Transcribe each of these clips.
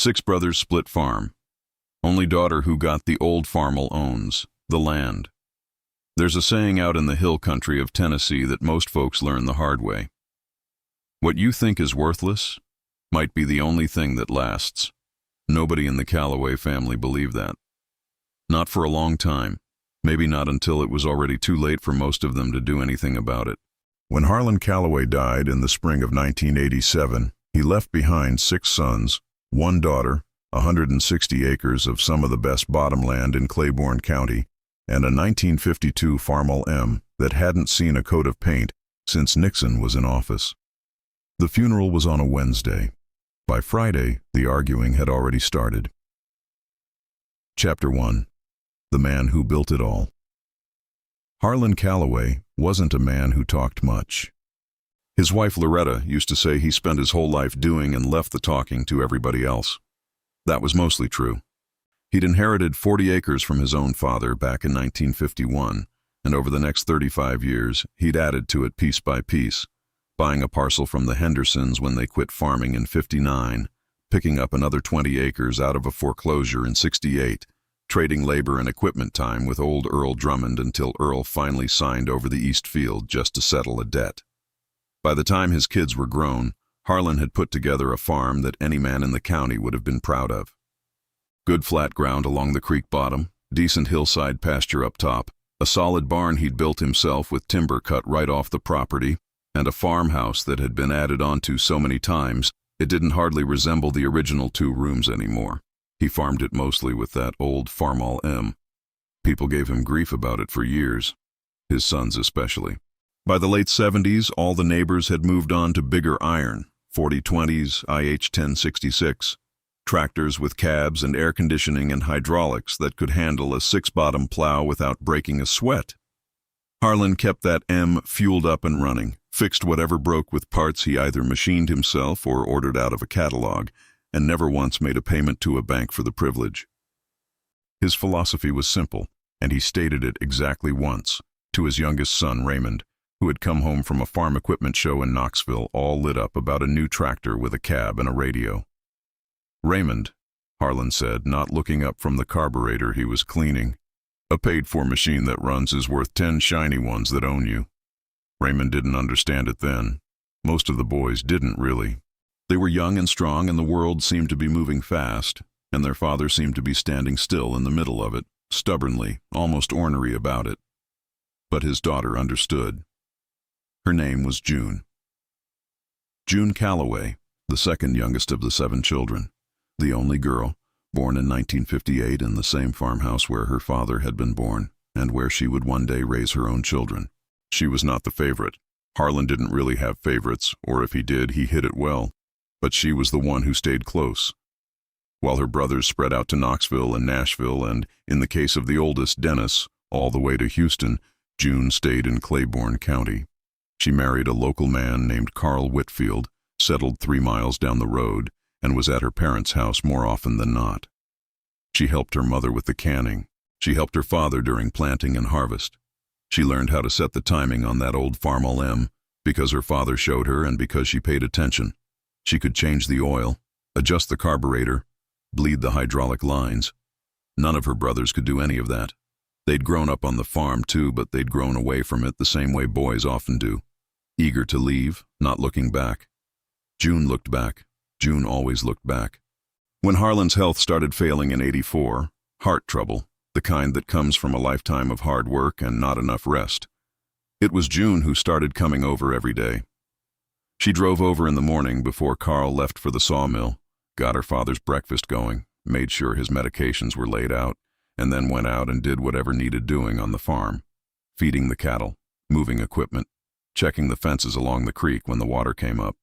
6 brothers split farm. Only daughter who got the old Farmall owns the land. There's a saying out in the hill country of Tennessee that most folks learn the hard way. What you think is worthless might be the only thing that lasts. Nobody in the Callaway family believed that. Not for a long time, maybe not until it was already too late for most of them to do anything about it. When Harlon Callaway died in the spring of 1987, he left behind 6 sons, 1 daughter, 160 acres of some of the best bottomland in Claiborne County, and a 1952 Farmall M that hadn't seen a coat of paint since Nixon was in office. The funeral was on a Wednesday. By Friday, the arguing had already started. Chapter 1. The Man Who Built It All. Harlon Callaway wasn't a man who talked much. His wife Loretta used to say he spent his whole life doing and left the talking to everybody else. That was mostly true. He'd inherited 40 acres from his own father back in 1951, and over the next 35 years, he'd added to it piece by piece, buying a parcel from the Hendersons when they quit farming in '59, picking up another 20 acres out of a foreclosure in '68, trading labor and equipment time with old Earl Drummond until Earl finally signed over the East Field just to settle a debt. By the time his kids were grown, Harlon had put together a farm that any man in the county would have been proud of. Good flat ground along the creek bottom, decent hillside pasture up top, a solid barn he'd built himself with timber cut right off the property, and a farmhouse that had been added onto so many times it didn't hardly resemble the original 2 rooms anymore. He farmed it mostly with that old Farmall M. People gave him grief about it for years, his sons especially. By the late '70s, all the neighbors had moved on to bigger iron, 4020s, IH-1066, tractors with cabs and air conditioning and hydraulics that could handle a 6-bottom plow without breaking a sweat. Harlon kept that M fueled up and running, fixed whatever broke with parts he either machined himself or ordered out of a catalog, and never once made a payment to a bank for the privilege. His philosophy was simple, and he stated it exactly once, to his youngest son Raymond, who had come home from a farm equipment show in Knoxville all lit up about a new tractor with a cab and a radio. "Raymond," Harlon said, not looking up from the carburetor he was cleaning, "a paid-for machine that runs is worth 10 shiny ones that own you." Raymond didn't understand it then. Most of the boys didn't really. They were young and strong, and the world seemed to be moving fast, and their father seemed to be standing still in the middle of it, stubbornly, almost ornery about it. But his daughter understood. Her name was June. June Callaway, the second youngest of the 7 children, the only girl, born in 1958 in the same farmhouse where her father had been born, and where she would one day raise her own children. She was not the favorite. Harlon didn't really have favorites, or if he did, he hid it well. But she was the one who stayed close. While her brothers spread out to Knoxville and Nashville, and, in the case of the oldest, Dennis, all the way to Houston, June stayed in Claiborne County. She married a local man named Carl Whitfield, settled 3 miles down the road, and was at her parents' house more often than not. She helped her mother with the canning. She helped her father during planting and harvest. She learned how to set the timing on that old Farmall M because her father showed her and because she paid attention. She could change the oil, adjust the carburetor, bleed the hydraulic lines. None of her brothers could do any of that. They'd grown up on the farm too, but they'd grown away from it the same way boys often do. Eager to leave, not looking back. June looked back. June always looked back. When Harlon's health started failing in '84, heart trouble, the kind that comes from a lifetime of hard work and not enough rest, it was June who started coming over every day. She drove over in the morning before Carl left for the sawmill, got her father's breakfast going, made sure his medications were laid out, and then went out and did whatever needed doing on the farm, feeding the cattle, moving equipment, checking the fences along the creek when the water came up.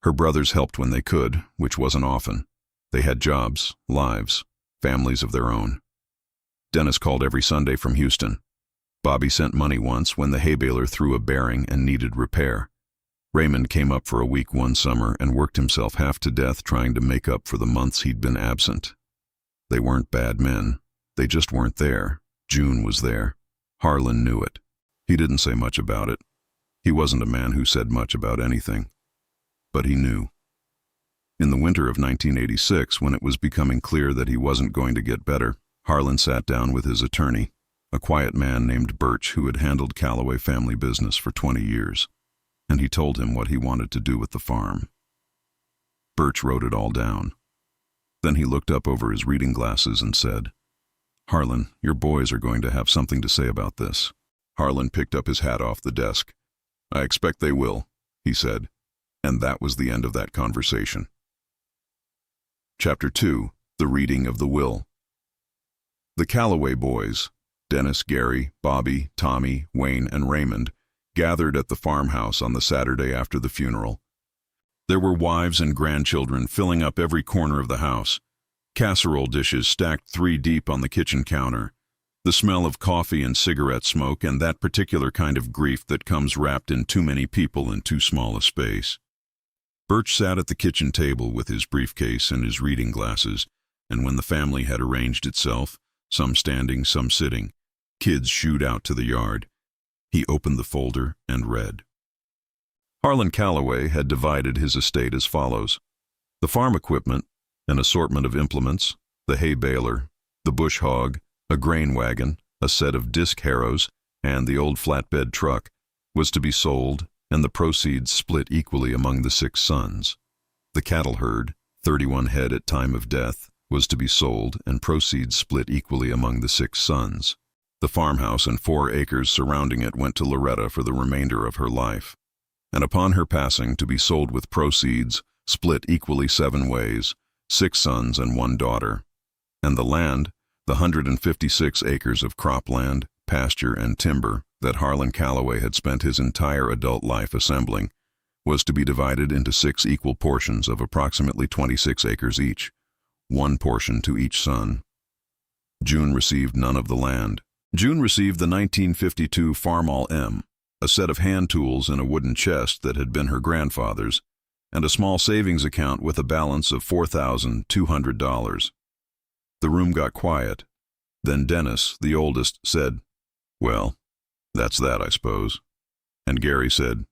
Her brothers helped when they could, which wasn't often. They had jobs, lives, families of their own. Dennis called every Sunday from Houston. Bobby sent money once when the hay baler threw a bearing and needed repair. Raymond came up for a week one summer and worked himself half to death trying to make up for the months he'd been absent. They weren't bad men. They just weren't there. June was there. Harlon knew it. He didn't say much about it. He wasn't a man who said much about anything. But he knew. In the winter of 1986, when it was becoming clear that he wasn't going to get better, Harlon sat down with his attorney, a quiet man named Birch who had handled Callaway family business for 20 years, and he told him what he wanted to do with the farm. Birch wrote it all down. Then he looked up over his reading glasses and said, "Harlon, your boys are going to have something to say about this." Harlon picked up his hat off the desk. "I expect they will," he said, and that was the end of that conversation. Chapter 2. The Reading of the Will. The Callaway boys, Dennis, Gary, Bobby, Tommy, Wayne, and Raymond, gathered at the farmhouse on the Saturday after the funeral. There were wives and grandchildren filling up every corner of the house, casserole dishes stacked 3 deep on the kitchen counter, the smell of coffee and cigarette smoke and that particular kind of grief that comes wrapped in too many people in too small a space. Birch sat at the kitchen table with his briefcase and his reading glasses, and when the family had arranged itself, some standing, some sitting, kids shooed out to the yard, he opened the folder and read. Harlon Callaway had divided his estate as follows: the farm equipment, an assortment of implements, the hay baler, the bush hog, a grain wagon, a set of disc harrows, and the old flatbed truck, was to be sold, and the proceeds split equally among the 6 sons. The cattle herd, 31 head at time of death, was to be sold, and proceeds split equally among the 6 sons. The farmhouse and 4 acres surrounding it went to Loretta for the remainder of her life, and upon her passing to be sold with proceeds, split equally 7 ways, 6 sons and 1 daughter. And the land, the 156 acres of cropland, pasture, and timber that Harlon Callaway had spent his entire adult life assembling, was to be divided into 6 equal portions of approximately 26 acres each, 1 portion to each son. June received none of the land. June received the 1952 Farmall M, a set of hand tools in a wooden chest that had been her grandfather's, and a small savings account with a balance of $4,200. The room got quiet. Then Dennis, the oldest, said, "Well, that's that, I suppose." And Gary said,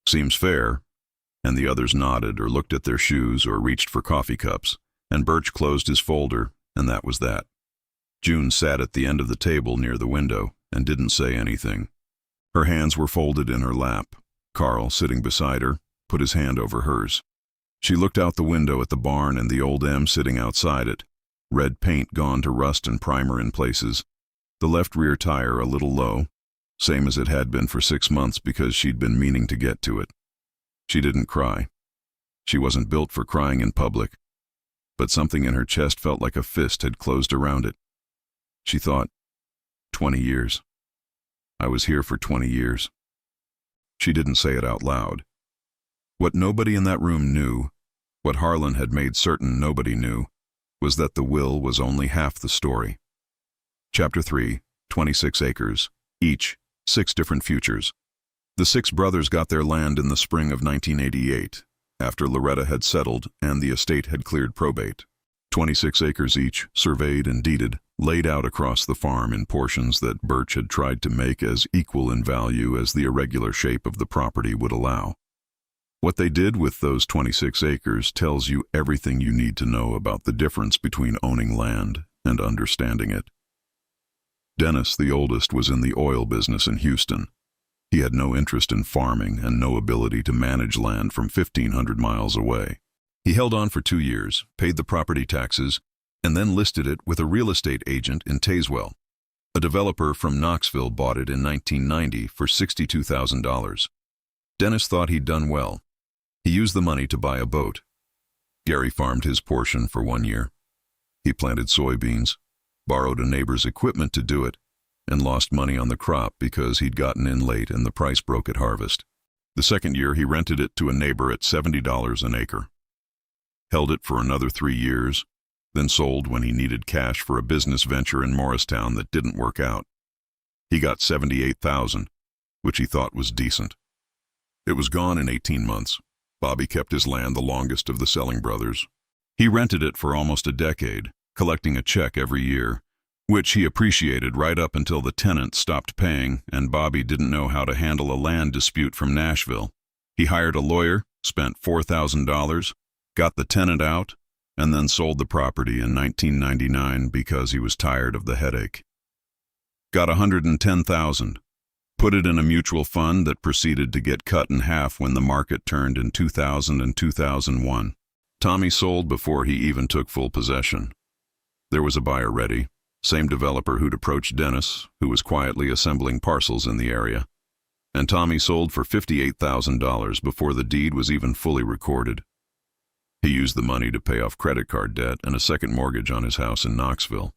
"Seems fair." And the others nodded or looked at their shoes or reached for coffee cups, and Birch closed his folder, and that was that. June sat at the end of the table near the window and didn't say anything. Her hands were folded in her lap. Carl, sitting beside her, put his hand over hers. She looked out the window at the barn and the old M sitting outside it, red paint gone to rust and primer in places, the left rear tire a little low, same as it had been for 6 months because she'd been meaning to get to it. She didn't cry. She wasn't built for crying in public, but something in her chest felt like a fist had closed around it. She thought, 20 years. I was here for 20 years. She didn't say it out loud. What nobody in that room knew, what Harlon had made certain nobody knew, was that the will was only half the story. Chapter 3, 26 acres, each, 6 different futures. The 6 brothers got their land in the spring of 1988, after Loretta had settled and the estate had cleared probate. 26 acres each, surveyed and deeded, laid out across the farm in portions that Birch had tried to make as equal in value as the irregular shape of the property would allow. What they did with those 26 acres tells you everything you need to know about the difference between owning land and understanding it. Dennis, the oldest, was in the oil business in Houston. He had no interest in farming and no ability to manage land from 1,500 miles away. He held on for 2 years, paid the property taxes, and then listed it with a real estate agent in Tazewell. A developer from Knoxville bought it in 1990 for $62,000. Dennis thought he'd done well. He used the money to buy a boat. Gary farmed his portion for 1 year. He planted soybeans, borrowed a neighbor's equipment to do it, and lost money on the crop because he'd gotten in late and the price broke at harvest. The second year he rented it to a neighbor at $70 an acre. Held it for another 3 years, then sold when he needed cash for a business venture in Morristown that didn't work out. He got $78,000, which he thought was decent. It was gone in 18 months. Bobby kept his land the longest of the selling brothers. He rented it for almost a decade, collecting a check every year, which he appreciated right up until the tenant stopped paying and Bobby didn't know how to handle a land dispute from Nashville. He hired a lawyer, spent $4,000, got the tenant out, and then sold the property in 1999 because he was tired of the headache. Got $110,000, put it in a mutual fund that proceeded to get cut in half when the market turned in 2000 and 2001. Tommy sold before he even took full possession. There was a buyer ready, same developer who'd approached Dennis, who was quietly assembling parcels in the area. And Tommy sold for $58,000 before the deed was even fully recorded. He used the money to pay off credit card debt and a second mortgage on his house in Knoxville.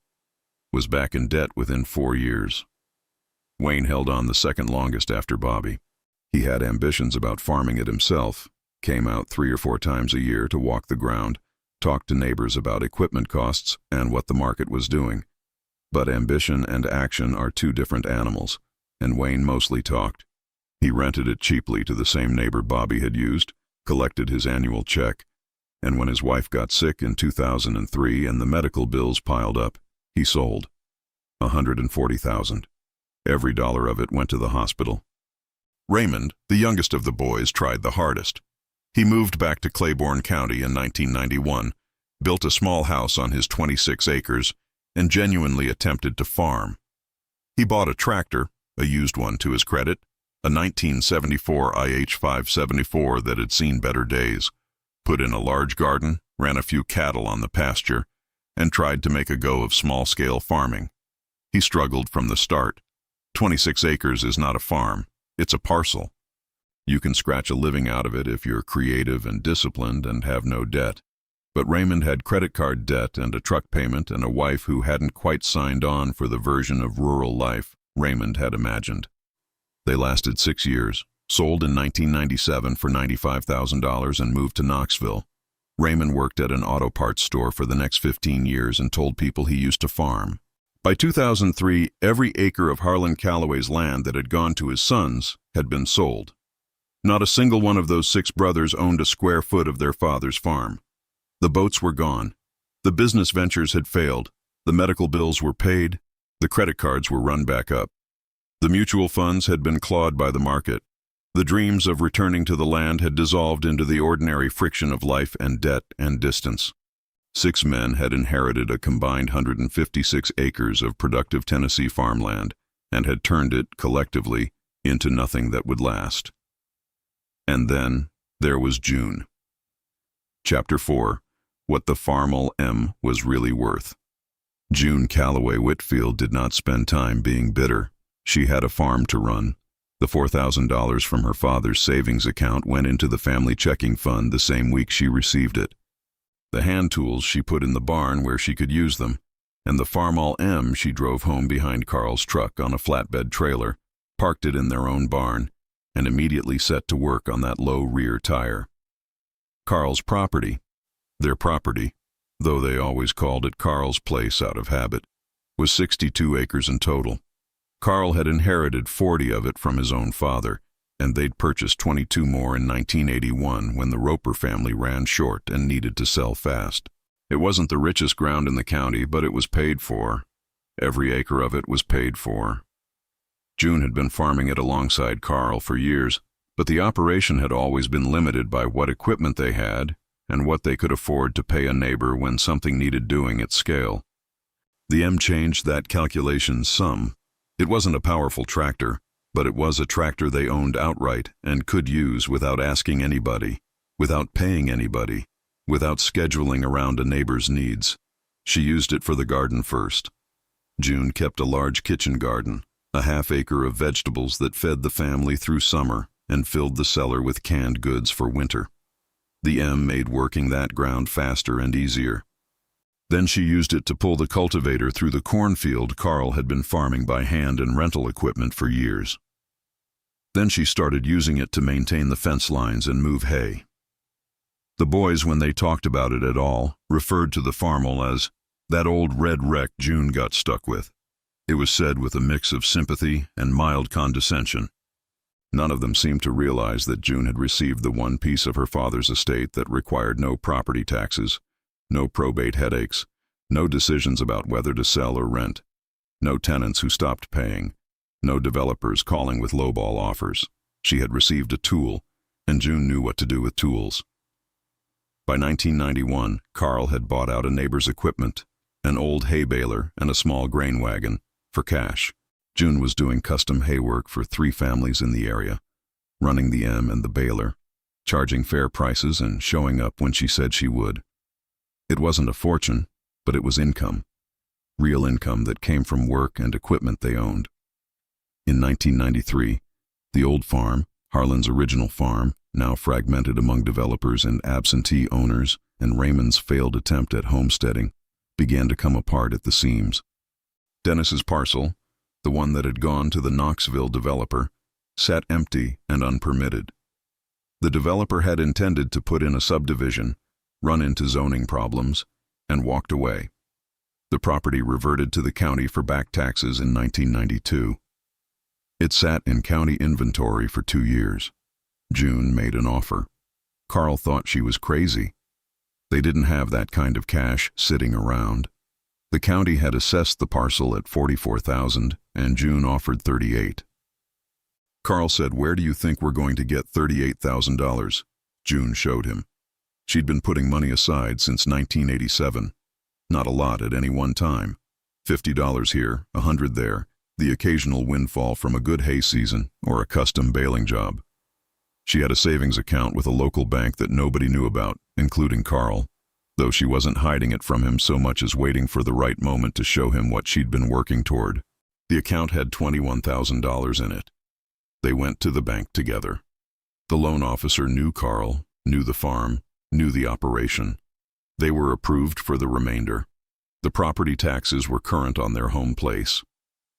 Was back in debt within 4 years. Wayne held on the second longest after Bobby. He had ambitions about farming it himself, came out 3 or 4 times a year to walk the ground, talked to neighbors about equipment costs and what the market was doing. But ambition and action are 2 different animals, and Wayne mostly talked. He rented it cheaply to the same neighbor Bobby had used, collected his annual check, and when his wife got sick in 2003 and the medical bills piled up, he sold. $140,000. Every dollar of it went to the hospital. Raymond, the youngest of the boys, tried the hardest. He moved back to Claiborne County in 1991, built a small house on his 26 acres, and genuinely attempted to farm. He bought a tractor, a used one to his credit, a 1974 IH 574 that had seen better days, put in a large garden, ran a few cattle on the pasture, and tried to make a go of small-scale farming. He struggled from the start. 26 acres is not a farm, it's a parcel. You can scratch a living out of it if you're creative and disciplined and have no debt. But Raymond had credit card debt and a truck payment and a wife who hadn't quite signed on for the version of rural life Raymond had imagined. They lasted 6 years, sold in 1997 for $95,000 and moved to Knoxville. Raymond worked at an auto parts store for the next 15 years and told people he used to farm. By 2003, every acre of Harlon Callaway's land that had gone to his sons had been sold. Not a single one of those 6 brothers owned a square foot of their father's farm. The boats were gone. The business ventures had failed. The medical bills were paid. The credit cards were run back up. The mutual funds had been clawed by the market. The dreams of returning to the land had dissolved into the ordinary friction of life and debt and distance. 6 men had inherited a combined 156 acres of productive Tennessee farmland and had turned it, collectively, into nothing that would last. And then there was June. Chapter 4. What the Farmall M was really worth. June Callaway Whitfield did not spend time being bitter. She had a farm to run. The $4,000 from her father's savings account went into the family checking fund the same week she received it. The hand tools she put in the barn where she could use them, and the Farmall M she drove home behind Carl's truck on a flatbed trailer, parked it in their own barn, and immediately set to work on that low rear tire. Carl's property, their property, though they always called it Carl's place out of habit, was 62 acres in total. Carl had inherited 40 of it from his own father, and they'd purchased 22 more in 1981 when the Roper family ran short and needed to sell fast. It wasn't the richest ground in the county, but it was paid for. Every acre of it was paid for. June had been farming it alongside Carl for years, but the operation had always been limited by what equipment they had and what they could afford to pay a neighbor when something needed doing at scale. The M changed that calculation some. It wasn't a powerful tractor, but it was a tractor they owned outright and could use without asking anybody, without paying anybody, without scheduling around a neighbor's needs. She used it for the garden first. June kept a large kitchen garden, a half-acre of vegetables that fed the family through summer and filled the cellar with canned goods for winter. The M made working that ground faster and easier. Then she used it to pull the cultivator through the cornfield Carl had been farming by hand and rental equipment for years. Then she started using it to maintain the fence lines and move hay. The boys, when they talked about it at all, referred to the Farmall as that old red wreck June got stuck with. It was said with a mix of sympathy and mild condescension. None of them seemed to realize that June had received the one piece of her father's estate that required no property taxes, no probate headaches, no decisions about whether to sell or rent, no tenants who stopped paying, no developers calling with lowball offers. She had received a tool, and June knew what to do with tools. By 1991, Carl had bought out a neighbor's equipment, an old hay baler and a small grain wagon, for cash. June was doing custom hay work for 3 families in the area, running the M and the baler, charging fair prices and showing up when she said she would. It wasn't a fortune, but it was income. Real income that came from work and equipment they owned. In 1993, the old farm, Harlan's original farm, now fragmented among developers and absentee owners, and Raymond's failed attempt at homesteading, began to come apart at the seams. Dennis's parcel, the one that had gone to the Knoxville developer, sat empty and unpermitted. The developer had intended to put in a subdivision, run into zoning problems, and walked away. The property reverted to the county for back taxes in 1992. It sat in county inventory for 2 years. June made an offer. Carl thought she was crazy. They didn't have that kind of cash sitting around. The county had assessed the parcel at $44,000, and June offered $38,000. Carl said, "Where do you think we're going to get $38,000? June showed him. She'd been putting money aside since 1987. Not a lot at any one time. $50 here, $100 there, the occasional windfall from a good hay season or a custom baling job. She had a savings account with a local bank that nobody knew about, including Carl, though she wasn't hiding it from him so much as waiting for the right moment to show him what she'd been working toward. The account had $21,000 in it. They went to the bank together. The loan officer knew Carl, knew the farm, knew the operation. They were approved for the remainder. The property taxes were current on their home place.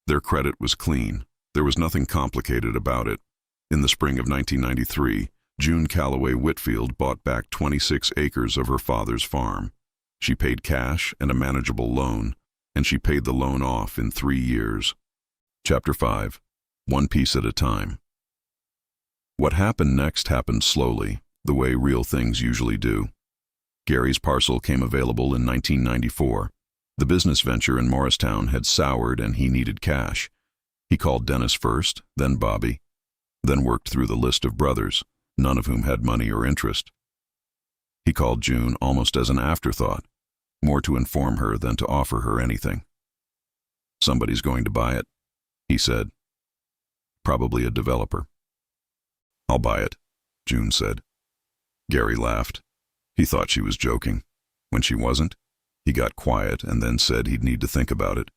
Their credit was clean. There was nothing complicated about it. In the spring of 1993, June Callaway Whitfield bought back 26 acres of her father's farm. She paid cash and a manageable loan, and she paid the loan off in 3 years. Chapter 5. One piece at a time. What happened next happened slowly, the way real things usually do. Gary's parcel came available in 1994. The business venture in Morristown had soured and he needed cash. He called Dennis first, then Bobby, then worked through the list of brothers, none of whom had money or interest. He called June almost as an afterthought, more to inform her than to offer her anything. "Somebody's going to buy it," he said. "Probably a developer." "I'll buy it," June said. Gary laughed. He thought she was joking. When she wasn't, he got quiet and then said he'd need to think about it.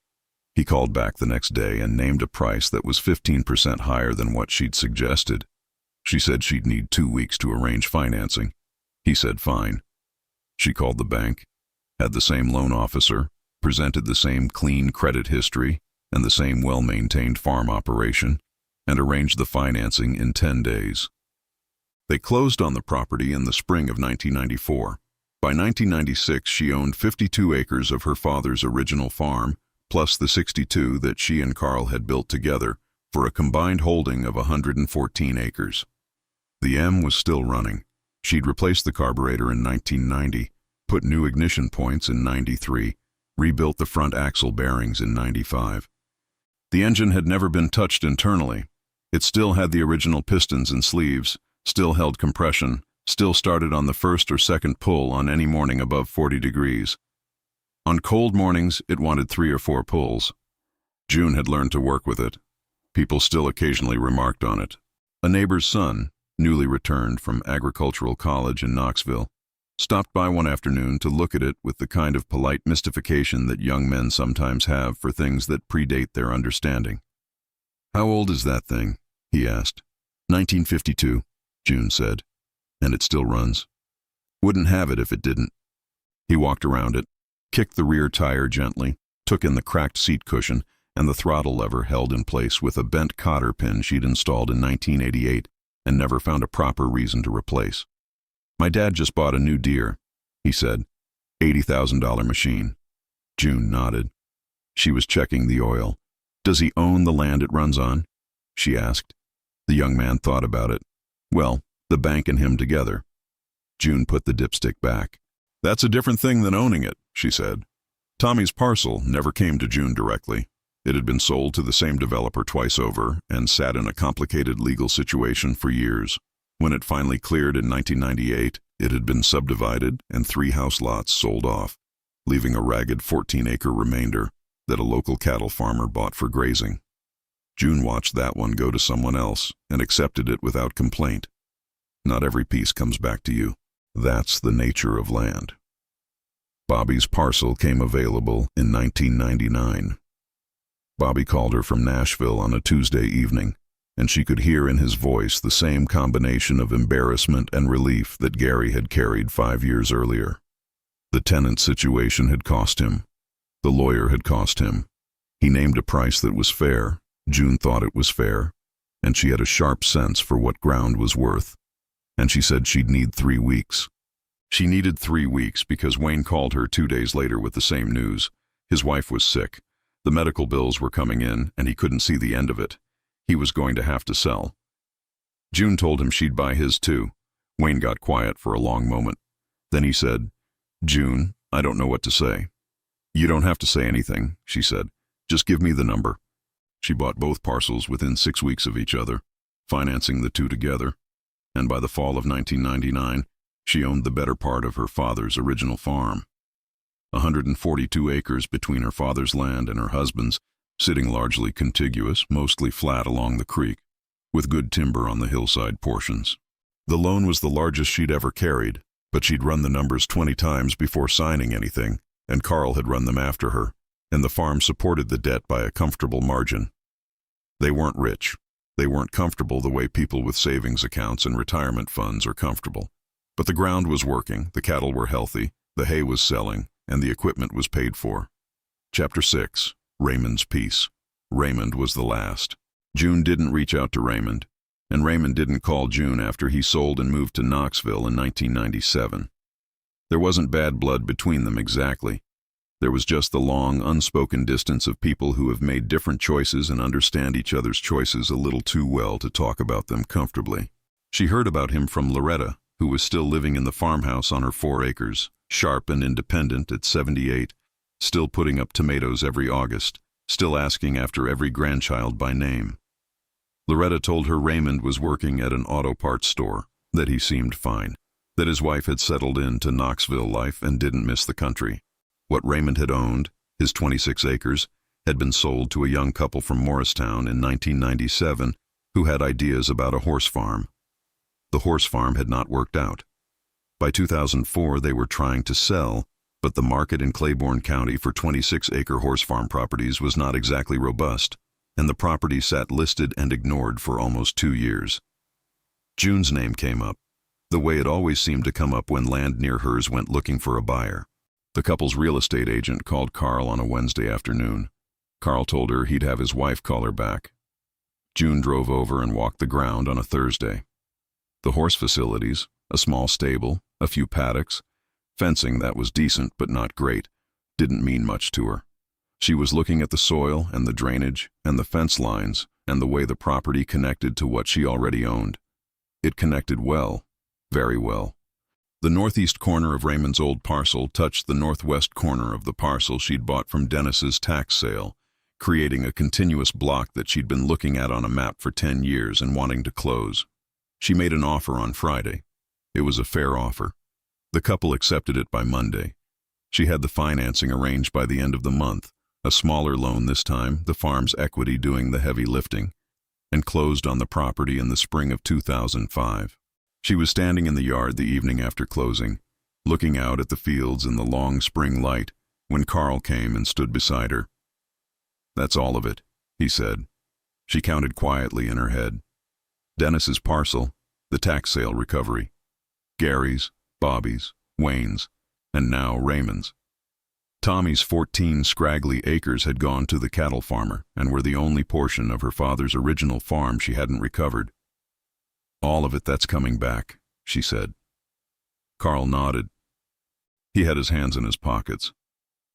He called back the next day and named a price that was 15% higher than what she'd suggested. She said she'd need 2 weeks to arrange financing. He said fine. She called the bank, had the same loan officer, presented the same clean credit history and the same well-maintained farm operation, and arranged the financing in 10 days. They closed on the property in the spring of 1994. By 1996, she owned 52 acres of her father's original farm, plus the 62 that she and Carl had built together, for a combined holding of 114 acres. The M was still running. She'd replaced the carburetor in 1990, put new ignition points in 93, rebuilt the front axle bearings in 95. The engine had never been touched internally. It still had the original pistons and sleeves, still held compression, still started on the first or second pull on any morning above 40 degrees. On cold mornings, it wanted 3 or 4 pulls. June had learned to work with it. People still occasionally remarked on it. A neighbor's son, newly returned from agricultural college in Knoxville, stopped by one afternoon to look at it with the kind of polite mystification that young men sometimes have for things that predate their understanding. "How old is that thing?" he asked. 1952, June said. "And it still runs?" "Wouldn't have it if it didn't." He walked around it, kicked the rear tire gently, took in the cracked seat cushion and the throttle lever held in place with a bent cotter pin she'd installed in 1988 and never found a proper reason to replace. "My dad just bought a new Deere," he said. $80,000 machine. June nodded. She was checking the oil. "Does he own the land it runs on?" she asked. The young man thought about it. "Well, the bank and him together." June put the dipstick back. "That's a different thing than owning it," she said. Tommy's parcel never came to June directly. It had been sold to the same developer twice over and sat in a complicated legal situation for years. When it finally cleared in 1998, It had been subdivided and 3 house lots sold off, leaving a ragged 14-acre remainder that a local cattle farmer bought for grazing. June watched that one go to someone else and accepted it without complaint. Not every piece comes back to you. That's the nature of land. Bobby's parcel came available in 1999. Bobby called her from Nashville on a Tuesday evening, and she could hear in his voice the same combination of embarrassment and relief that Gary had carried 5 years earlier. The tenant situation had cost him. The lawyer had cost him. He named a price that was fair. June thought it was fair, and she had a sharp sense for what ground was worth. And she said she'd need 3 weeks. She needed 3 weeks because Wayne called her 2 days later with the same news. His wife was sick. The medical bills were coming in, and he couldn't see the end of it. He was going to have to sell. June told him she'd buy his too. Wayne got quiet for a long moment. Then he said, "June, I don't know what to say." "You don't have to say anything," she said. "Just give me the number." She bought both parcels within 6 weeks of each other, financing the two together, and by the fall of 1999, she owned the better part of her father's original farm. 142 acres between her father's land and her husband's, sitting largely contiguous, mostly flat along the creek, with good timber on the hillside portions. The loan was the largest she'd ever carried, but she'd run the numbers 20 times before signing anything, and Carl had run them after her, and the farm supported the debt by a comfortable margin. They weren't rich. They weren't comfortable the way people with savings accounts and retirement funds are comfortable. But the ground was working, the cattle were healthy, the hay was selling, and the equipment was paid for. Chapter 6. Raymond's Piece. Raymond was the last. June didn't reach out to Raymond, and Raymond didn't call June after he sold and moved to Knoxville in 1997. There wasn't bad blood between them exactly. There was just the long, unspoken distance of people who have made different choices and understand each other's choices a little too well to talk about them comfortably. She heard about him from Loretta, who was still living in the farmhouse on her 4 acres, sharp and independent at 78, still putting up tomatoes every August, still asking after every grandchild by name. Loretta told her Raymond was working at an auto parts store, that he seemed fine, that his wife had settled into Knoxville life and didn't miss the country. What Raymond had owned, his 26 acres, had been sold to a young couple from Morristown in 1997 who had ideas about a horse farm. The horse farm had not worked out. By 2004, they were trying to sell, but the market in Claiborne County for 26-acre horse farm properties was not exactly robust, and the property sat listed and ignored for almost 2 years. June's name came up, the way it always seemed to come up when land near hers went looking for a buyer. The couple's real estate agent called Carl on a Wednesday afternoon. Carl told her he'd have his wife call her back. June drove over and walked the ground on a Thursday. The horse facilities, a small stable, a few paddocks, fencing that was decent but not great, didn't mean much to her. She was looking at the soil and the drainage and the fence lines and the way the property connected to what she already owned. It connected well, very well. The northeast corner of Raymond's old parcel touched the northwest corner of the parcel she'd bought from Dennis's tax sale, creating a continuous block that she'd been looking at on a map for 10 years and wanting to close. She made an offer on Friday. It was a fair offer. The couple accepted it by Monday. She had the financing arranged by the end of the month, a smaller loan this time, the farm's equity doing the heavy lifting, and closed on the property in the spring of 2005. She was standing in the yard the evening after closing, looking out at the fields in the long spring light, when Carl came and stood beside her. "That's all of it," he said. She counted quietly in her head. Dennis's parcel, the tax sale recovery, Gary's, Bobby's, Wayne's, and now Raymond's. Tommy's 14 scraggly acres had gone to the cattle farmer and were the only portion of her father's original farm she hadn't recovered. "All of it that's coming back," she said. Carl nodded. He had his hands in his pockets,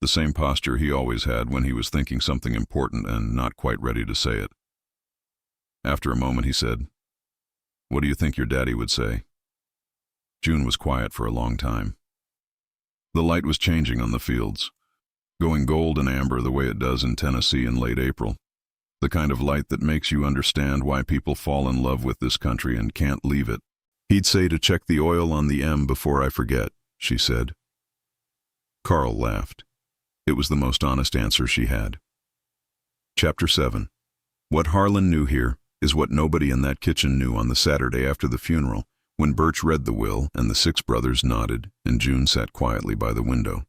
the same posture he always had when he was thinking something important and not quite ready to say it. After a moment he said, "What do you think your daddy would say?" June was quiet for a long time. The light was changing on the fields, going gold and amber the way it does in Tennessee in late April. The kind of light that makes you understand why people fall in love with this country and can't leave it. He'd say to check the oil on the M before I forget, she said. Carl laughed. It was the most honest answer she had. Chapter 7. What Harlan knew here is what nobody in that kitchen knew on the Saturday after the funeral, when Birch read the will and the 6 brothers nodded and June sat quietly by the window.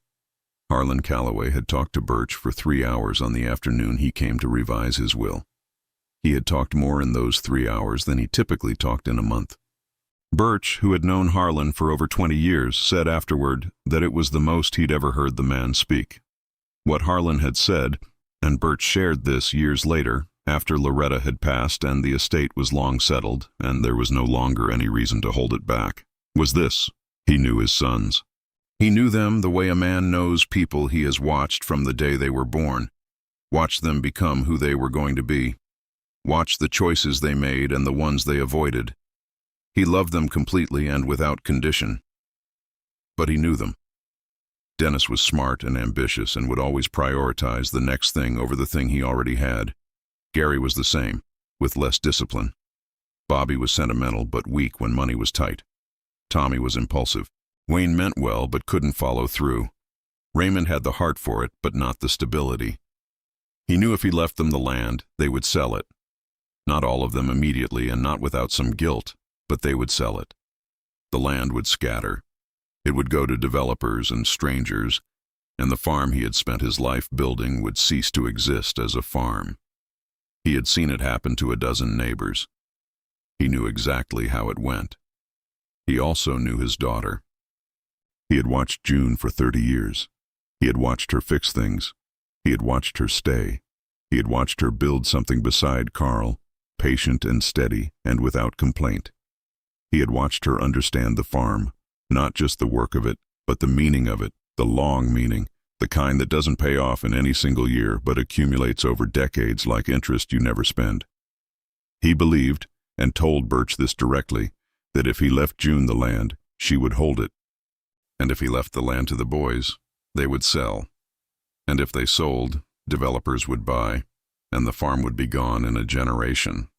Harlon Callaway had talked to Birch for 3 hours on the afternoon he came to revise his will. He had talked more in those 3 hours than he typically talked in a month. Birch, who had known Harlan for over 20 years, said afterward that it was the most he'd ever heard the man speak. What Harlan had said, and Birch shared this years later, after Loretta had passed and the estate was long settled and there was no longer any reason to hold it back, was this: he knew his sons. He knew them the way a man knows people he has watched from the day they were born, watched them become who they were going to be, watched the choices they made and the ones they avoided. He loved them completely and without condition. But he knew them. Dennis was smart and ambitious and would always prioritize the next thing over the thing he already had. Gary was the same, with less discipline. Bobby was sentimental but weak when money was tight. Tommy was impulsive. Wayne meant well but couldn't follow through. Raymond had the heart for it but not the stability. He knew if he left them the land, they would sell it. Not all of them immediately and not without some guilt, but they would sell it. The land would scatter. It would go to developers and strangers, and the farm he had spent his life building would cease to exist as a farm. He had seen it happen to a dozen neighbors. He knew exactly how it went. He also knew his daughter. He had watched June for 30 years. He had watched her fix things. He had watched her stay. He had watched her build something beside Carl, patient and steady and without complaint. He had watched her understand the farm, not just the work of it, but the meaning of it, the long meaning, the kind that doesn't pay off in any single year but accumulates over decades like interest you never spend. He believed, and told Birch this directly, that if he left June the land, she would hold it. And if he left the land to the boys, they would sell. And if they sold, developers would buy, and the farm would be gone in a generation.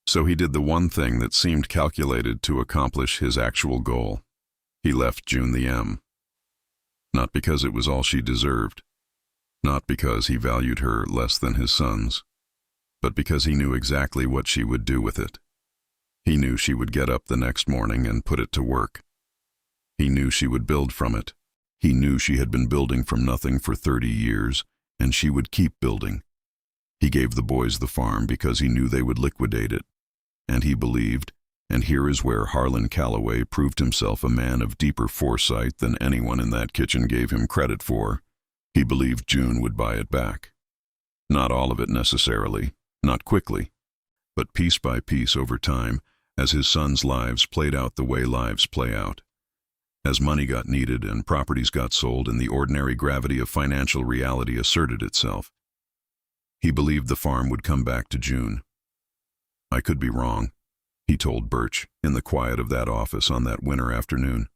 So he did the one thing that seemed calculated to accomplish his actual goal. He left June the M. Not because it was all she deserved, not because he valued her less than his sons, but because he knew exactly what she would do with it. He knew she would get up the next morning and put it to work. He knew she would build from it. He knew she had been building from nothing for 30 years, and she would keep building. He gave the boys the farm because he knew they would liquidate it. And he believed, and here is where Harlon Callaway proved himself a man of deeper foresight than anyone in that kitchen gave him credit for, he believed June would buy it back. Not all of it necessarily, not quickly, but piece by piece over time, as his sons' lives played out the way lives play out. As money got needed and properties got sold and the ordinary gravity of financial reality asserted itself, he believed the farm would come back to June. I could be wrong, he told Birch in the quiet of that office on that winter afternoon,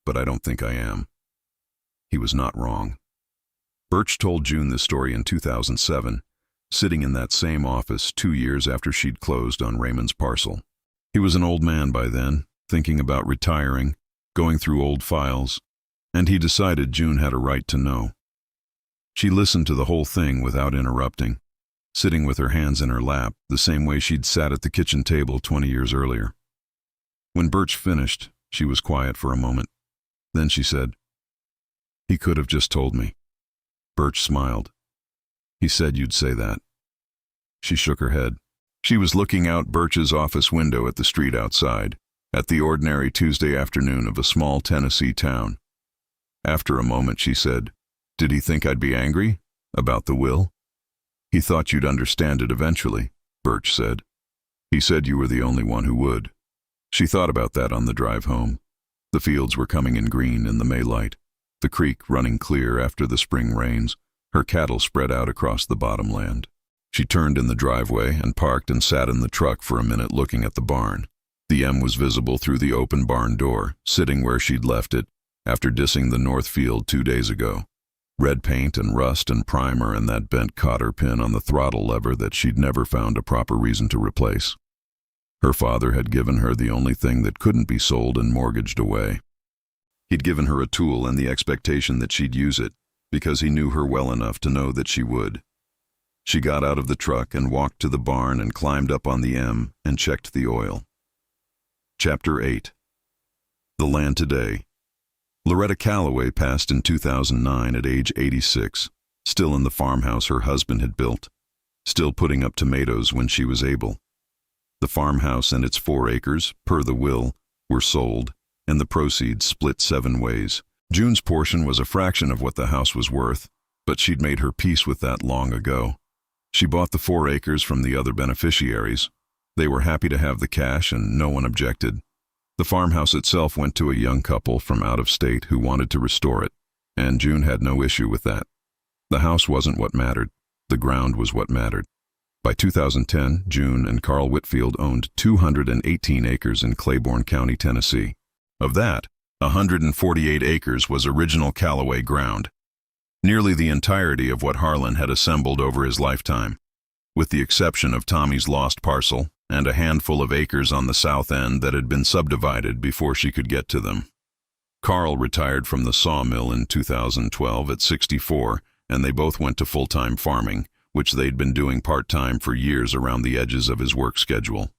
but I don't think I am. He was not wrong. Birch told June this story in 2007, sitting in that same office 2 years after she'd closed on Raymond's parcel. He was an old man by then, thinking about retiring, going through old files, and he decided June had a right to know. She listened to the whole thing without interrupting, sitting with her hands in her lap, the same way she'd sat at the kitchen table 20 years earlier. When Birch finished, she was quiet for a moment. Then she said, "He could have just told me." Birch smiled. "He said you'd say that." She shook her head. She was looking out Birch's office window at the street outside, at the ordinary Tuesday afternoon of a small Tennessee town. After a moment she said, "Did he think I'd be angry? About the will?" "He thought you'd understand it eventually," Birch said. "He said you were the only one who would." She thought about that on the drive home. The fields were coming in green in the Maylight, the creek running clear after the spring rains, her cattle spread out across the bottomland. She turned in the driveway and parked and sat in the truck for a minute looking at the barn. The M was visible through the open barn door, sitting where she'd left it after dissing the north field 2 days ago. Red paint and rust and primer and that bent cotter pin on the throttle lever that she'd never found a proper reason to replace. Her father had given her the only thing that couldn't be sold and mortgaged away. He'd given her a tool and the expectation that she'd use it, because he knew her well enough to know that she would. She got out of the truck and walked to the barn and climbed up on the M and checked the oil. Chapter 8. The Land Today. Loretta Callaway passed in 2009 at age 86, still in the farmhouse her husband had built, still putting up tomatoes when she was able. The farmhouse and its 4 acres, per the will, were sold, and the proceeds split 7 ways. June's portion was a fraction of what the house was worth, but she'd made her peace with that long ago. She bought the 4 acres from the other beneficiaries. They were happy to have the cash and no one objected. The farmhouse itself went to a young couple from out of state who wanted to restore it, and June had no issue with that. The house wasn't what mattered. The ground was what mattered. By 2010, June and Carl Whitfield owned 218 acres in Claiborne County, Tennessee. Of that, 148 acres was original Callaway ground, nearly the entirety of what Harlon had assembled over his lifetime, with the exception of Tommy's lost parcel and a handful of acres on the south end that had been subdivided before she could get to them. Carl retired from the sawmill in 2012 at 64, and they both went to full-time farming, which they'd been doing part-time for years around the edges of his work schedule.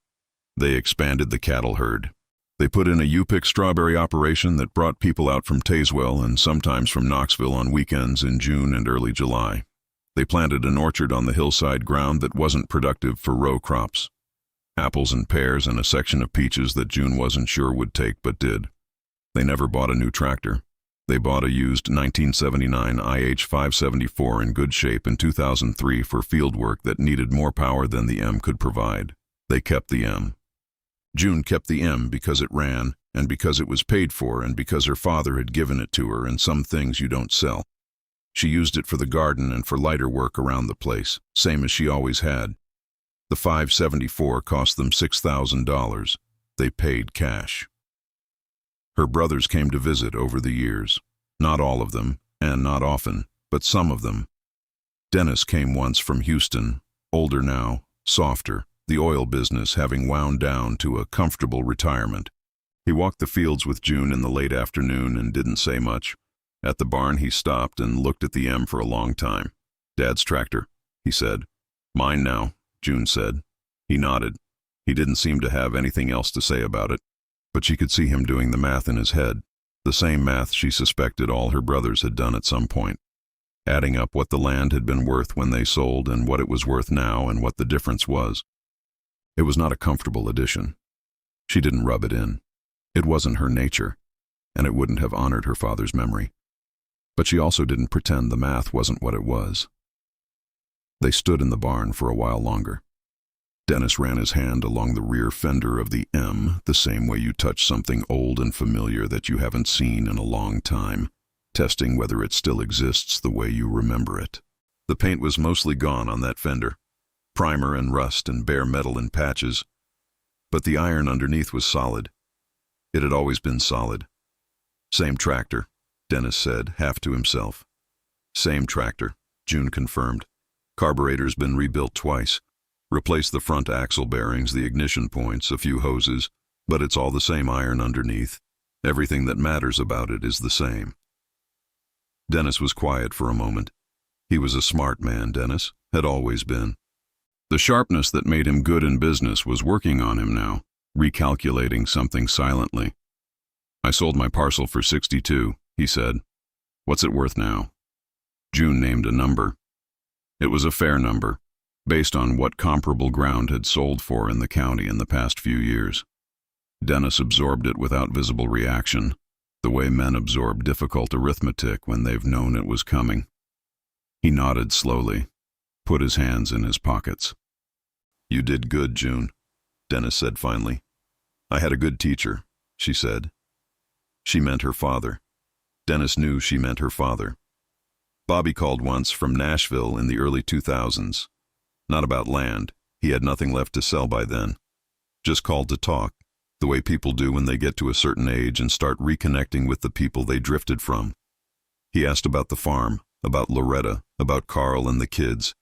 They expanded the cattle herd. They put in a U-pick strawberry operation that brought people out from Tazewell and sometimes from Knoxville on weekends in June and early July. They planted an orchard on the hillside ground that wasn't productive for row crops. Apples and pears and a section of peaches that June wasn't sure would take but did. They never bought a new tractor. They bought a used 1979 IH 574 in good shape in 2003 for field work that needed more power than the M could provide. They kept the M. June kept the M because it ran, and because it was paid for, and because her father had given it to her, and some things you don't sell. She used it for the garden and for lighter work around the place, same as she always had. The 574 cost them $6,000. They paid cash. Her brothers came to visit over the years. Not all of them, and not often, but some of them. Dennis came once from Houston, older now, softer, the oil business having wound down to a comfortable retirement. He walked the fields with June in the late afternoon and didn't say much. At the barn he stopped and looked at the M for a long time. "Dad's tractor," he said. "Mine now," June said. He nodded. He didn't seem to have anything else to say about it, but she could see him doing the math in his head, the same math she suspected all her brothers had done at some point, adding up what the land had been worth when they sold and what it was worth now and what the difference was. It was not a comfortable addition. She didn't rub it in. It wasn't her nature, and it wouldn't have honored her father's memory. But she also didn't pretend the math wasn't what it was. They stood in the barn for a while longer. Dennis ran his hand along the rear fender of the M, the same way you touch something old and familiar that you haven't seen in a long time, testing whether it still exists the way you remember it. The paint was mostly gone on that fender. Primer and rust and bare metal in patches, but the iron underneath was solid. It had always been solid. "Same tractor," Dennis said, half to himself. "Same tractor," June confirmed. "Carburetor's been rebuilt twice. Replaced the front axle bearings, the ignition points, a few hoses, but it's all the same iron underneath. Everything that matters about it is the same." Dennis was quiet for a moment. He was a smart man, Dennis, had always been. The sharpness that made him good in business was working on him now, recalculating something silently. "I sold my parcel for 62, he said. "What's it worth now?" June named a number. It was a fair number, based on what comparable ground had sold for in the county in the past few years. Dennis absorbed it without visible reaction, the way men absorb difficult arithmetic when they've known it was coming. He nodded slowly, put his hands in his pockets. "You did good, June," Dennis said finally. "I had a good teacher," she said. She meant her father. Dennis knew she meant her father. Bobby called once from Nashville in the early 2000s. Not about land. He had nothing left to sell by then. Just called to talk, the way people do when they get to a certain age and start reconnecting with the people they drifted from. He asked about the farm, about Loretta, about Carl and the kids.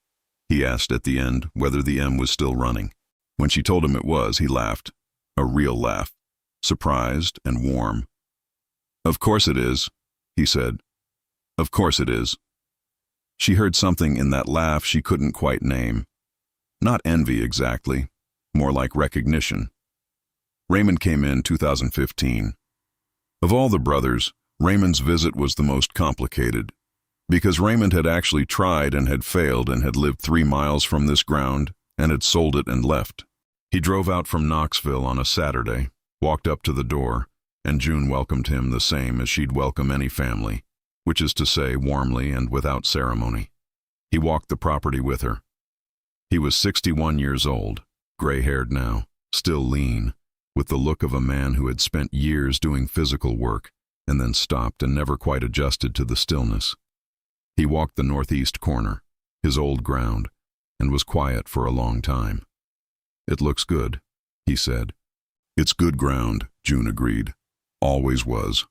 He asked at the end whether the M was still running. When she told him it was, he laughed. A real laugh. Surprised and warm. "Of course it is," he said. "Of course it is." She heard something in that laugh she couldn't quite name. Not envy exactly, more like recognition. Raymond came in 2015. Of all the brothers, Raymond's visit was the most complicated, because Raymond had actually tried and had failed and had lived 3 miles from this ground and had sold it and left. He drove out from Knoxville on a Saturday, walked up to the door, and June welcomed him the same as she'd welcome any family, which is to say warmly and without ceremony. He walked the property with her. He was 61 years old, gray-haired now, still lean, with the look of a man who had spent years doing physical work and then stopped and never quite adjusted to the stillness. He walked the northeast corner, his old ground, and was quiet for a long time. "It looks good," he said. "It's good ground," June agreed. "Always was."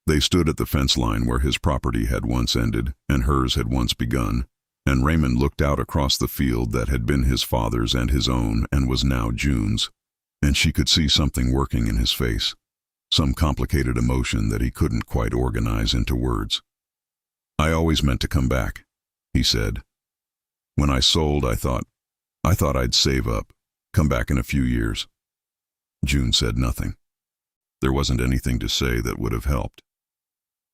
They stood at the fence line where his property had once ended and hers had once begun, and Raymond looked out across the field that had been his father's and his own and was now June's, and she could see something working in his face, some complicated emotion that he couldn't quite organize into words. "I always meant to come back," he said. "When I sold, I thought I'd save up, come back in a few years." June said nothing. There wasn't anything to say that would have helped.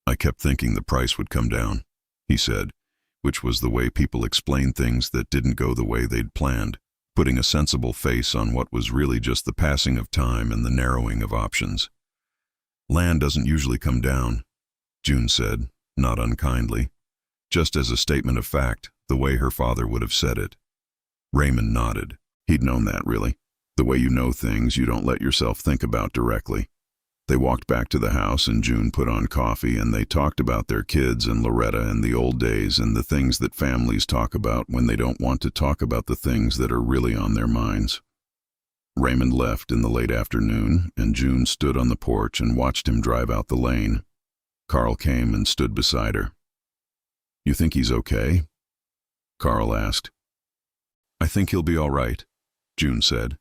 "I kept thinking the price would come down," he said, which was the way people explain things that didn't go the way they'd planned, putting a sensible face on what was really just the passing of time and the narrowing of options. "Land doesn't usually come down," June said, not unkindly, just as a statement of fact, the way her father would have said it. Raymond nodded. He'd known that, really. The way you know things you don't let yourself think about directly. They walked back to the house and June put on coffee and they talked about their kids and Loretta and the old days and the things that families talk about when they don't want to talk about the things that are really on their minds. Raymond left in the late afternoon and June stood on the porch and watched him drive out the lane. Carl came and stood beside her. "You think he's okay?" Carl asked. "I think he'll be all right," June said.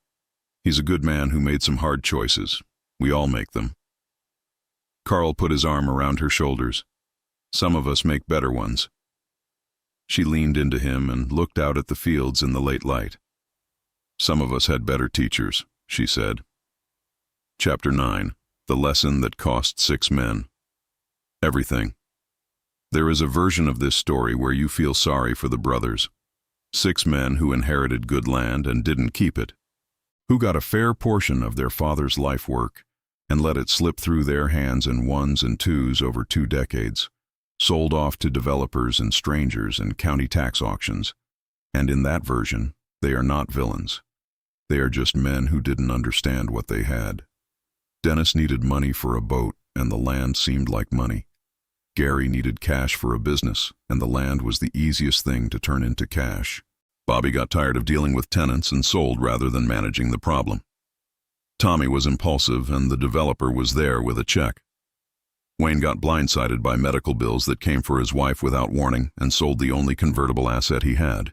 "He's a good man who made some hard choices. We all make them." Carl put his arm around her shoulders. "Some of us make better ones." She leaned into him and looked out at the fields in the late light. "Some of us had better teachers," she said. Chapter 9. The Lesson That Cost 6 Men. Everything. There is a version of this story where you feel sorry for the brothers. 6 men who inherited good land and didn't keep it, who got a fair portion of their father's life work and let it slip through their hands in ones and twos over 2 decades, sold off to developers and strangers in county tax auctions, and in that version, they are not villains. They are just men who didn't understand what they had. Dennis needed money for a boat, and the land seemed like money. Gary needed cash for a business, and the land was the easiest thing to turn into cash. Bobby got tired of dealing with tenants and sold rather than managing the problem. Tommy was impulsive, and the developer was there with a check. Wayne got blindsided by medical bills that came for his wife without warning and sold the only convertible asset he had.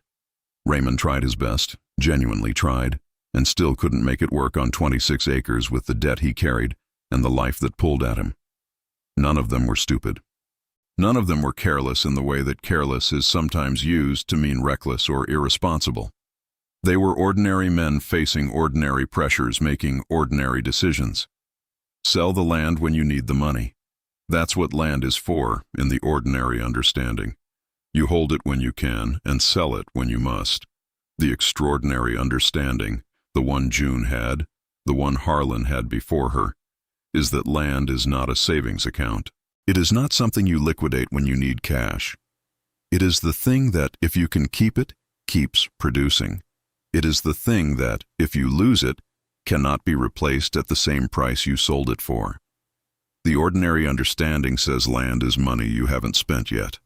Raymond tried his best, genuinely tried, and still couldn't make it work on 26 acres with the debt he carried and the life that pulled at him. None of them were stupid. None of them were careless in the way that careless is sometimes used to mean reckless or irresponsible. They were ordinary men facing ordinary pressures, making ordinary decisions. Sell the land when you need the money. That's what land is for in the ordinary understanding. You hold it when you can and sell it when you must. The extraordinary understanding, the one June had, the one Harlon had before her, is that land is not a savings account. It is not something you liquidate when you need cash. It is the thing that, if you can keep it, keeps producing. It is the thing that, if you lose it, cannot be replaced at the same price you sold it for. The ordinary understanding says land is money you haven't spent yet.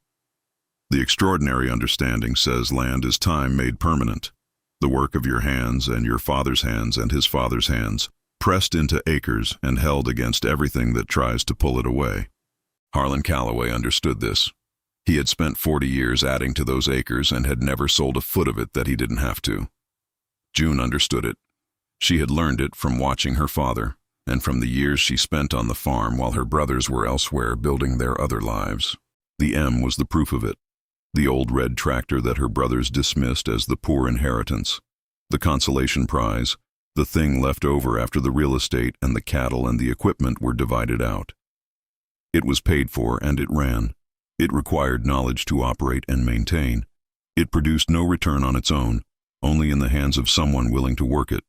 The extraordinary understanding says land is time made permanent, the work of your hands and your father's hands and his father's hands, pressed into acres and held against everything that tries to pull it away. Harlon Callaway understood this. He had spent 40 years adding to those acres and had never sold a foot of it that he didn't have to. June understood it. She had learned it from watching her father, and from the years she spent on the farm while her brothers were elsewhere building their other lives. The M was the proof of it. The old red tractor that her brothers dismissed as the poor inheritance. The consolation prize, the thing left over after the real estate and the cattle and the equipment were divided out. It was paid for and it ran. It required knowledge to operate and maintain. It produced no return on its own, only in the hands of someone willing to work it.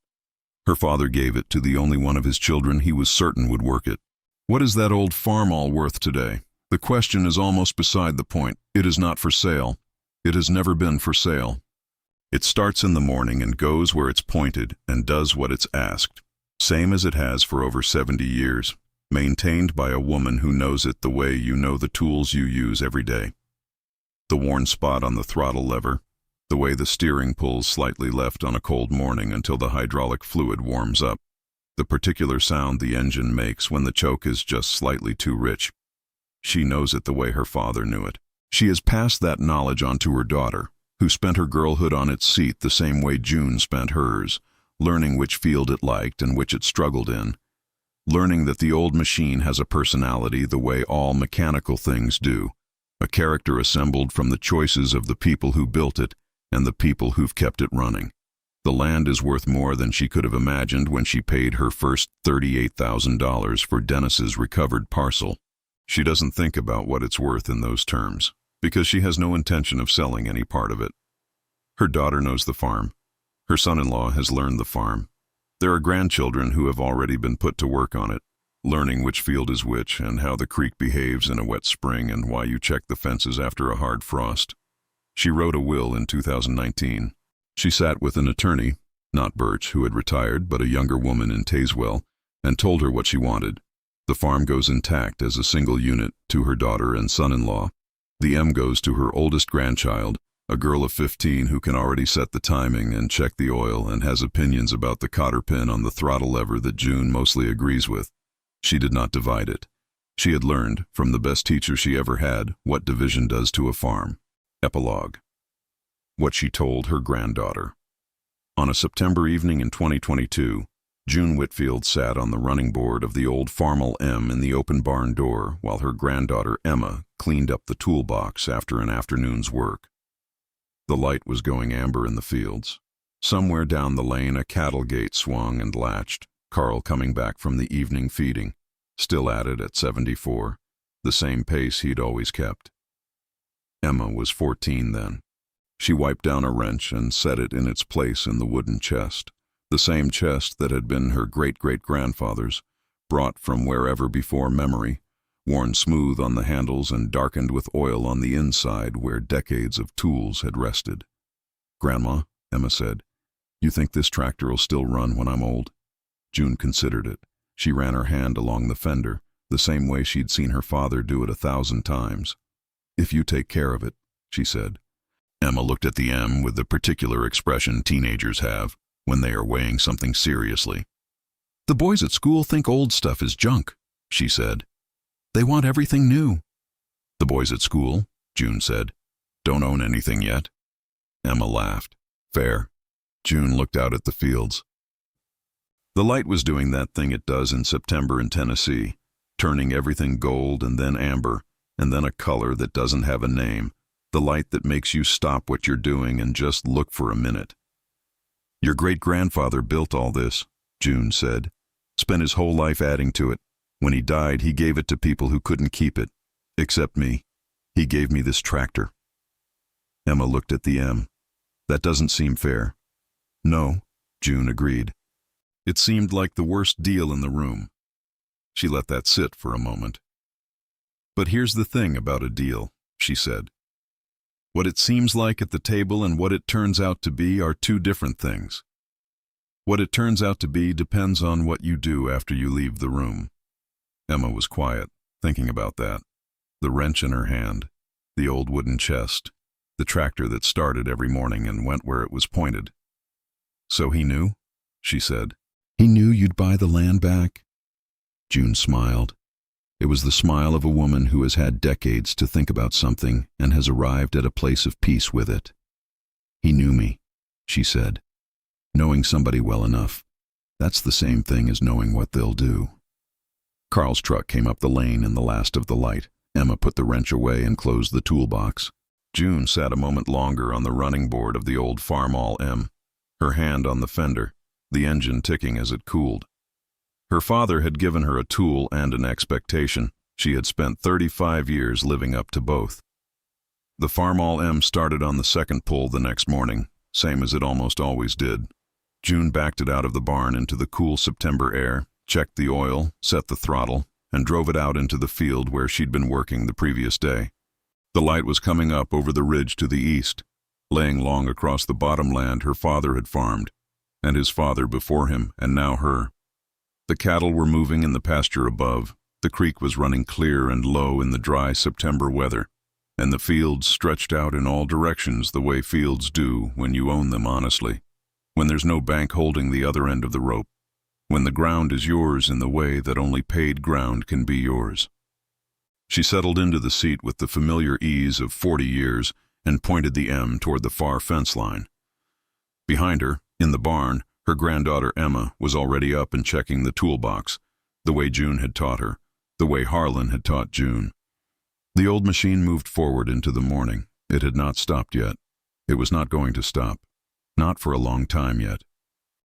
Her father gave it to the only one of his children he was certain would work it. What is that old Farmall worth today? The question is almost beside the point. It is not for sale. It has never been for sale. It starts in the morning and goes where it's pointed and does what it's asked. Same as it has for over 70 years. Maintained by a woman who knows it the way you know the tools you use every day. The worn spot on the throttle lever, the way the steering pulls slightly left on a cold morning until the hydraulic fluid warms up, the particular sound the engine makes when the choke is just slightly too rich. She knows it the way her father knew it. She has passed that knowledge on to her daughter, who spent her girlhood on its seat the same way June spent hers, learning which field it liked and which it struggled in, learning that the old machine has a personality the way all mechanical things do, a character assembled from the choices of the people who built it and the people who've kept it running. The land is worth more than she could have imagined when she paid her first $38,000 for Dennis's recovered parcel. She doesn't think about what it's worth in those terms, because she has no intention of selling any part of it. Her daughter knows the farm. Her son-in-law has learned the farm. There are grandchildren who have already been put to work on it, learning which field is which and how the creek behaves in a wet spring and why you check the fences after a hard frost. She wrote a will in 2019. She sat with an attorney, not Birch, who had retired, but a younger woman in Tazewell, and told her what she wanted. The farm goes intact as a single unit to her daughter and son-in-law. The M goes to her oldest grandchild, a girl of 15 who can already set the timing and check the oil and has opinions about the cotter pin on the throttle lever that June mostly agrees with. She did not divide it. She had learned, from the best teacher she ever had, what division does to a farm. Epilogue. What she told her granddaughter. On a September evening in 2022, June Whitfield sat on the running board of the old Farmall M in the open barn door while her granddaughter Emma cleaned up the toolbox after an afternoon's work. The light was going amber in the fields. Somewhere down the lane a cattle gate swung and latched, Carl coming back from the evening feeding, still at it at 74, the same pace he'd always kept. Emma was 14 then. She wiped down a wrench and set it in its place in the wooden chest, the same chest that had been her great-great-grandfather's, brought from wherever before memory, worn smooth on the handles and darkened with oil on the inside where decades of tools had rested. "Grandma," Emma said, "you think this tractor will still run when I'm old?" June considered it. She ran her hand along the fender, the same way she'd seen her father do it 1,000 times. "If you take care of it," she said. Emma looked at the M with the particular expression teenagers have when they are weighing something seriously. "The boys at school think old stuff is junk," she said. "They want everything new." "The boys at school," June said, "don't own anything yet." Emma laughed. "Fair." June looked out at the fields. The light was doing that thing it does in September in Tennessee, turning everything gold and then amber, and then a color that doesn't have a name, the light that makes you stop what you're doing and just look for a minute. "Your great-grandfather built all this," June said. "Spent his whole life adding to it. When he died, he gave it to people who couldn't keep it. Except me. He gave me this tractor." Emma looked at the M. "That doesn't seem fair." "No," June agreed. It seemed like the worst deal in the room. She let that sit for a moment. "But here's the thing about a deal," she said. "What it seems like at the table and what it turns out to be are two different things. What it turns out to be depends on what you do after you leave the room." Emma was quiet, thinking about that. The wrench in her hand, the old wooden chest, the tractor that started every morning and went where it was pointed. "So he knew?" she said. "He knew you'd buy the land back?" June smiled. It was the smile of a woman who has had decades to think about something and has arrived at a place of peace with it. "He knew me," she said. Knowing somebody well enough, that's the same thing as knowing what they'll do. Carl's truck came up the lane in the last of the light. Emma put the wrench away and closed the toolbox. June sat a moment longer on the running board of the old Farmall M, her hand on the fender, the engine ticking as it cooled. Her father had given her a tool and an expectation. She had spent 35 years living up to both. The Farmall M started on the second pull the next morning, same as it almost always did. June backed it out of the barn into the cool September air, checked the oil, set the throttle, and drove it out into the field where she'd been working the previous day. The light was coming up over the ridge to the east, laying long across the bottomland her father had farmed, and his father before him, and now her. The cattle were moving in the pasture above, the creek was running clear and low in the dry September weather, and the fields stretched out in all directions the way fields do when you own them honestly, when there's no bank holding the other end of the rope, when the ground is yours in the way that only paid ground can be yours. She settled into the seat with the familiar ease of 40 years and pointed the M toward the far fence line. Behind her, in the barn, her granddaughter Emma was already up and checking the toolbox, the way June had taught her, the way Harlon had taught June. The old machine moved forward into the morning. It had not stopped yet. It was not going to stop. Not for a long time yet.